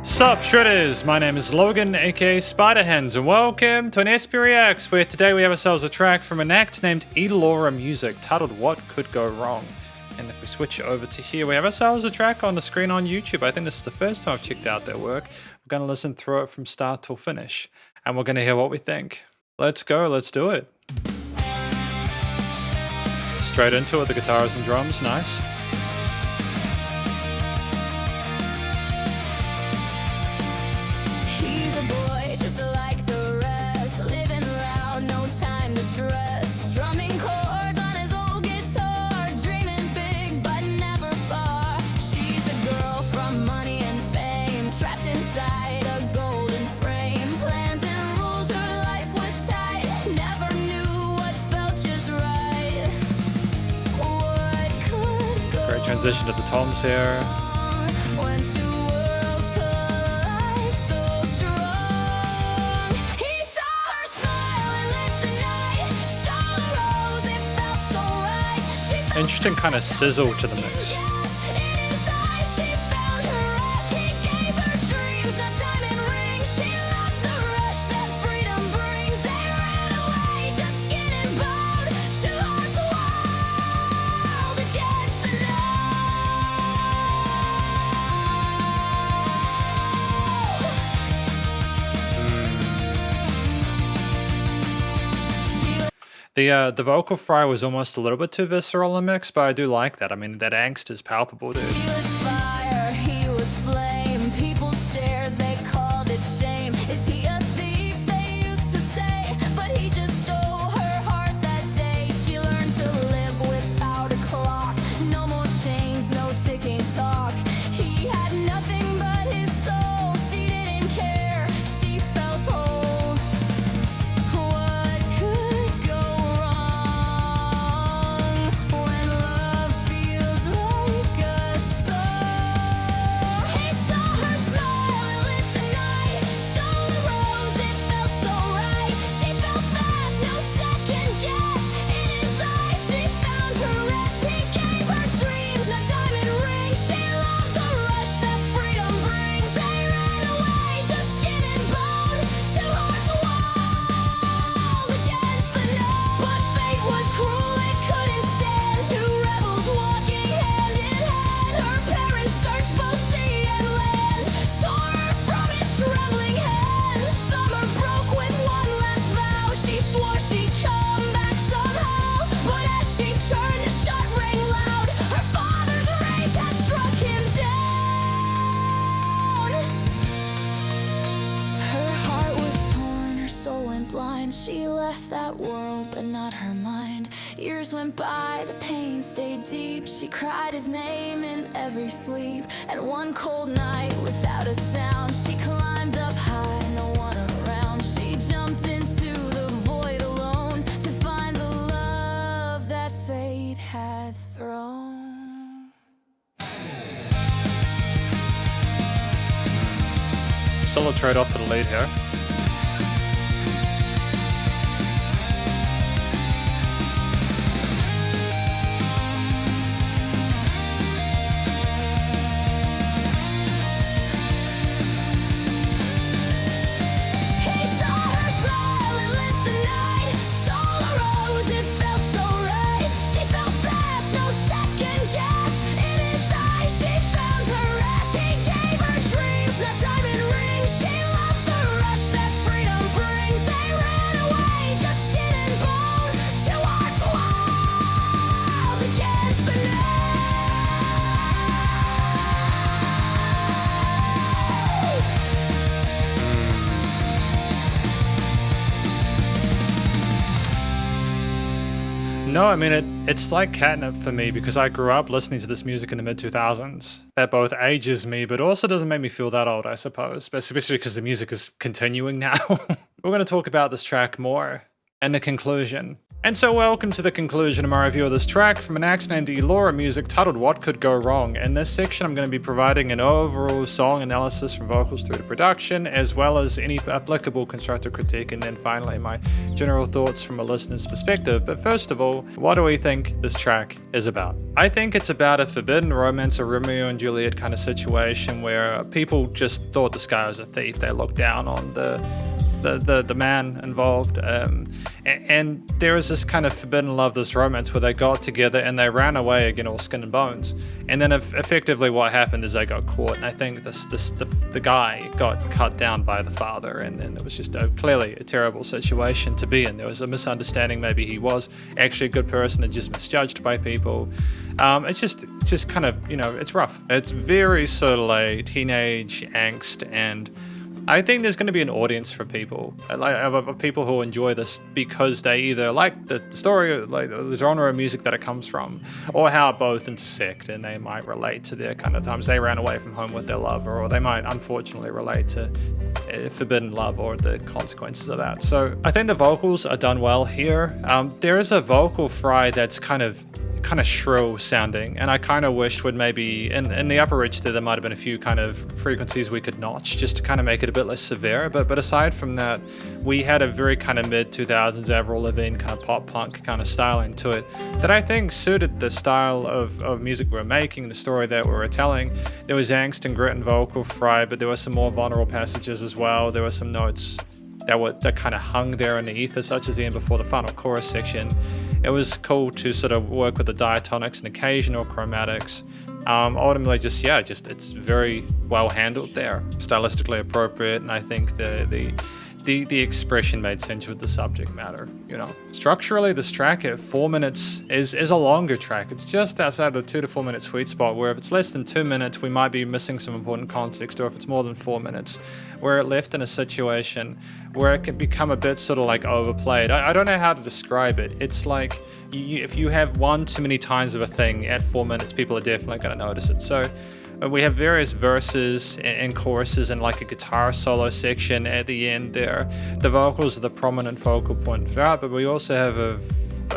Sup Shredders, my name is Logan aka Spiderhands and welcome to an SP Reacts where today we have ourselves a track from an act named Elaura Music titled What Could Go Wrong. And if we switch over to here we have ourselves a track on the screen on YouTube. I think this is the first time I've checked out their work. We're going to listen through it from start till finish and we're going to hear what we think. Let's go, let's do it. Straight into it, the guitars and drums, nice. Great transition to the toms here. Interesting kind of sizzle to the mix. The vocal fry was almost a little bit too visceral in the mix, but I do like that. I mean, that angst is palpable, dude. She was fire, he was flame. People stared, they called it shame. Is he a thief? They used to say, but he just stole her heart that day. She learned to live without a clock. No more chains, no ticking talk. He had nothing but his soul. She didn't care, she felt whole. What could go wrong when love feels like a song? He saw her smile and lit the night. Stole a rose, it felt so right. She fell fast, no second guess. In his eyes she found her rest. He gave her dreams, a diamond ring. She loved the rush that freedom brings. They ran away, just skin and bone. Two hearts wild against the known. But fate was cruel, it couldn't stand. Two rebels walking hand in hand. Her parents searched both sea and land. Tore her from his trembling hands. Summer broke with one last vow. She swore she'd come back somehow. But as she turned, the shot rang loud. Her father's rage had struck him down. Her heart was torn, her soul went blind. She left that world, but not her mind. Years went by, the pain stayed deep. She cried his name in every sleep. And one cold night, without a sound, she climbed up high, no one around. She jumped into the void alone to find the love that fate had thrown. Solid trade off to the lead here. He saw her smile and lit the night. Stole a rose, it felt so right. She fell fast, no second guess. In his eyes she found her rest. He gave her dreams, a diamond ring. She loved the rush that freedom brings. They ran away, just skin and bone. Two hearts wild against the known. No, I mean, it's like catnip for me because I grew up listening to this music in the mid-2000s. That both ages me, but also doesn't make me feel that old, I suppose. But especially because the music is continuing now. We're going to talk about this track more and the conclusion. And so welcome to the conclusion of my review of this track from an act named Elaura Music titled What Could Go Wrong. In this section I'm going to be providing an overall song analysis from vocals through to production, as well as any applicable constructive critique, and then finally my general thoughts from a listener's perspective. But first of all, what do we think this track is about? I think it's about a forbidden romance, a Romeo and Juliet kind of situation where people just thought this guy was a thief. They looked down on the man involved, and there was this kind of forbidden love, this romance where they got together and they ran away again all skin and bones, and then effectively what happened is they got caught, and I think the guy got cut down by the father, and it was just clearly a terrible situation to be in. There was a misunderstanding. Maybe he was actually a good person and just misjudged by people. It's just kind of, it's rough. It's very sort of like teenage angst, and I think there's going to be an audience for people, of people who enjoy this because they either like the story, like the genre of music that it comes from, or how both intersect, and they might relate to their kind of times they ran away from home with their lover, or they might unfortunately relate to forbidden love or the consequences of that. So I think the vocals are done well here. There is a vocal fry that's kind of shrill sounding, and I kind of wished would maybe in the upper register there might have been a few kind of frequencies we could notch just to kind of make it a bit less severe, but aside from that, we had a very kind of mid-2000s Avril Lavigne kind of pop punk kind of styling to it that I think suited the style of music we were making, the story that we were telling. There was angst and grit and vocal fry, but there were some more vulnerable passages as well. There were some notes that kind of hung there in the ether, such as the end before the final chorus section. It was cool to sort of work with the diatonics and occasional chromatics. Ultimately, it's very well handled there, stylistically appropriate, and I think the expression made sense with the subject matter. Structurally, this track at 4 minutes is a longer track. It's just outside the 2 to 4 minute sweet spot, where if it's less than 2 minutes, we might be missing some important context, or if it's more than 4 minutes, where it left in a situation where it can become a bit sort of like overplayed. I don't know how to describe it. It's like if you have one too many times of a thing at 4 minutes, people are definitely going to notice it. So we have various verses and choruses and like a guitar solo section at the end there. The vocals are the prominent focal point throughout, but we also have a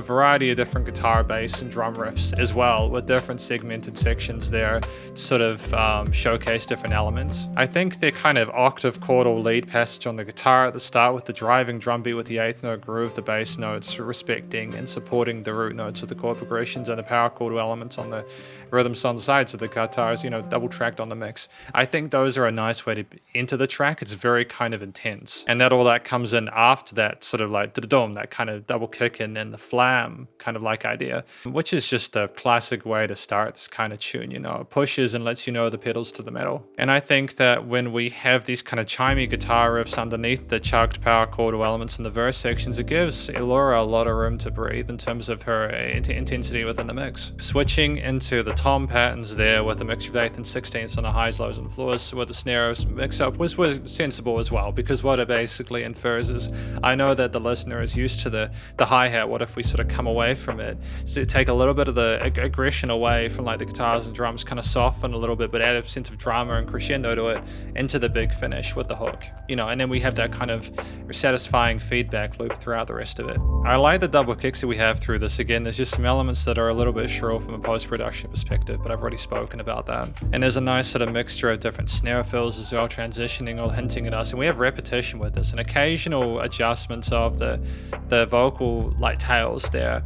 variety of different guitar, bass, and drum riffs as well, with different segmented sections there to sort of showcase different elements. I think the kind of octave chordal lead passage on the guitar at the start with the driving drum beat with the 8th note groove, the bass notes respecting and supporting the root notes of the chord progressions, and the power chord elements on the rhythms on the sides of the guitars, double tracked on the mix. I think those are a nice way to enter the track. It's very kind of intense, and all that comes in after that sort of like da-da-dum, that kind of double kick and then the flam kind of like idea, which is just a classic way to start this kind of tune. It pushes and lets you know the pedals to the metal. And I think that when we have these kind of chimey guitar riffs underneath the chugged power chord elements in the verse sections, it gives Elaura a lot of room to breathe in terms of her intensity within the mix. Switching into the tom patterns there with a mixture of 8th and 16ths on the highs, lows, and floors with the snare mix up was sensible as well, because what it basically infers is, I know that the listener is used to the hi-hat. What if we sort of come away from it, so take a little bit of the aggression away from like the guitars and drums, kind of soften a little bit, but add a sense of drama and crescendo to it into the big finish with the hook, and then we have that kind of satisfying feedback loop throughout the rest of it. I like the double kicks that we have through this. Again, there's just some elements that are a little bit shrill from a post-production perspective, but I've already spoken about that. And there's a nice sort of mixture of different snare fills as well, transitioning or hinting at us, and we have repetition with this and occasional adjustments of the vocal like tails there,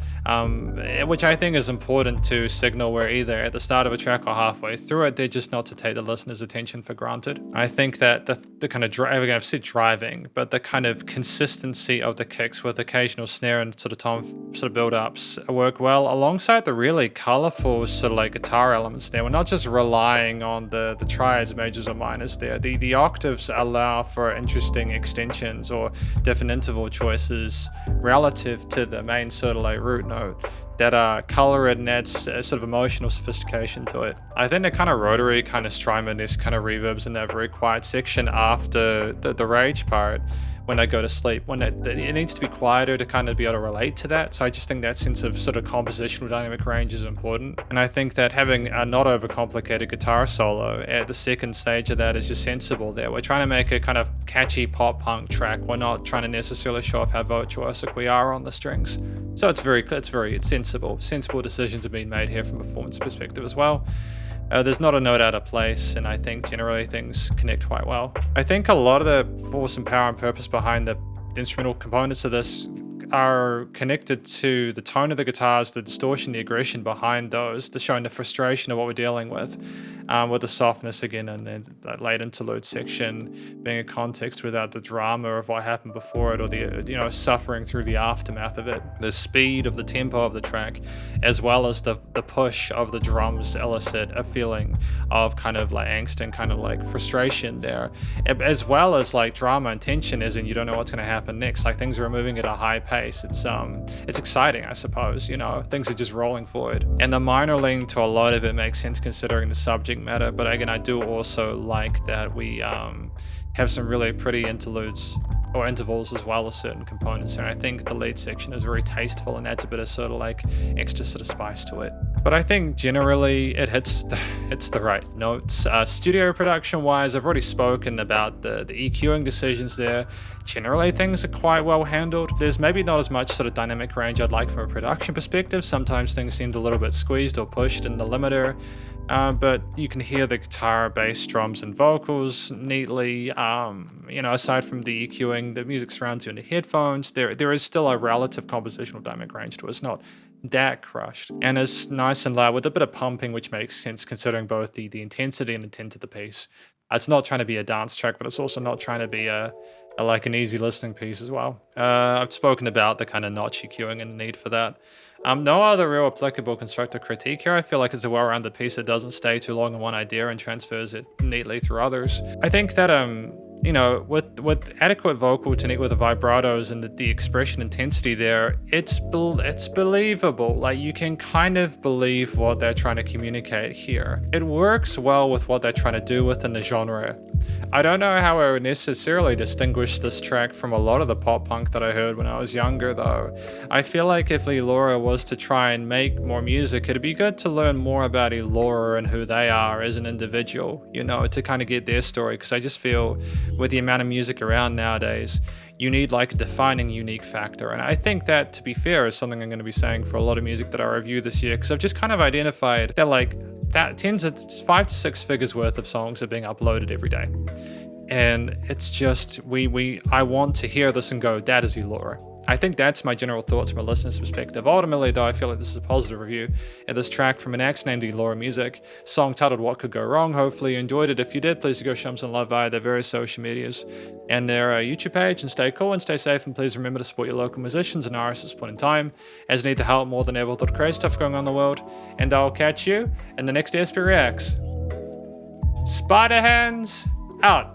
which I think is important to signal we're either at the start of a track or halfway through it. They're just not to take the listener's attention for granted. I think that the kind of I've said driving, but the kind of consistency of the kicks with occasional snare and sort of tom sort of build-ups work well alongside the really colorful sort of like guitar elements there. We're not just relying on the triads, majors, or minors there. The octaves allow for interesting extensions or different interval choices relative to the main sort of like root note that are color and adds a sort of emotional sophistication to it. I think the kind of rotary, kind of Strymon-esque kind of reverbs in that very quiet section after the rage part when I go to sleep. When it needs to be quieter to kind of be able to relate to that. So I just think that sense of sort of compositional dynamic range is important. And I think that having a not overcomplicated guitar solo at the second stage of that is just sensible there. We're trying to make a kind of catchy pop punk track. We're not trying to necessarily show off how virtuosic we are on the strings. So it's sensible. Sensible decisions have been made here from a performance perspective as well. There's not a note out of place, and I think generally things connect quite well. I think a lot of the force and power and purpose behind the instrumental components of this are connected to the tone of the guitars, the distortion, the aggression behind those, the showing the frustration of what we're dealing with the softness again, and then that late interlude section being a context without the drama of what happened before it, or the suffering through the aftermath of it. The speed of the tempo of the track, as well as the push of the drums elicit a feeling of kind of like angst and kind of like frustration there, as well as like drama and tension, as in you don't know what's going to happen next. Like things are moving at a high pace. It's exciting, I suppose. Things are just rolling forward, and the minor lean to a lot of it makes sense considering the subject matter. But again, I do also like that we have some really pretty interludes or intervals as well as certain components, and I think the lead section is very tasteful and adds a bit of sort of like extra sort of spice to it. But I think generally it hits the right notes. Studio production wise, I've already spoken about the EQing decisions there. Generally things are quite well handled. There's maybe not as much sort of dynamic range I'd like from a production perspective. Sometimes things seemed a little bit squeezed or pushed in the limiter. But you can hear the guitar, bass, drums, and vocals neatly. Aside from the EQing, the music surrounds you in the headphones. There is still a relative compositional dynamic range to it. It's not that crushed, and it's nice and loud with a bit of pumping, which makes sense considering both the intensity and intent of the piece. It's not trying to be a dance track, but it's also not trying to be like an easy listening piece as well. I've spoken about the kind of notch EQing and the need for that. No other real applicable constructive critique here. I feel like it's a well-rounded piece that doesn't stay too long in one idea and transfers it neatly through others. I think that with adequate vocal technique with the vibratos and the expression intensity there, it's believable. Like you can kind of believe what they're trying to communicate here. It works well with what they're trying to do within the genre. I don't know how I would necessarily distinguish this track from a lot of the pop punk that I heard when I was younger, though. I feel like if Elaura was to try and make more music, it'd be good to learn more about Elaura and who they are as an individual, to kind of get their story, because I just feel with the amount of music around nowadays, you need like a defining unique factor. And I think that, to be fair, is something I'm going to be saying for a lot of music that I review this year, because I've just kind of identified that like that 5 to 6 figures worth of songs are being uploaded every day. And it's just, I want to hear this and go, that is Elaura. I think that's my general thoughts from a listener's perspective. Ultimately, though, I feel like this is a positive review of this track from an act named Elaura Music, song titled What Could Go Wrong. Hopefully you enjoyed it. If you did, please go show them some love via their various social medias and their YouTube page, and stay cool and stay safe, and please remember to support your local musicians and artists at this point in time, as they need the help more than ever with all the crazy stuff going on in the world. And I'll catch you in the next SP Reacts. Spiderhands out!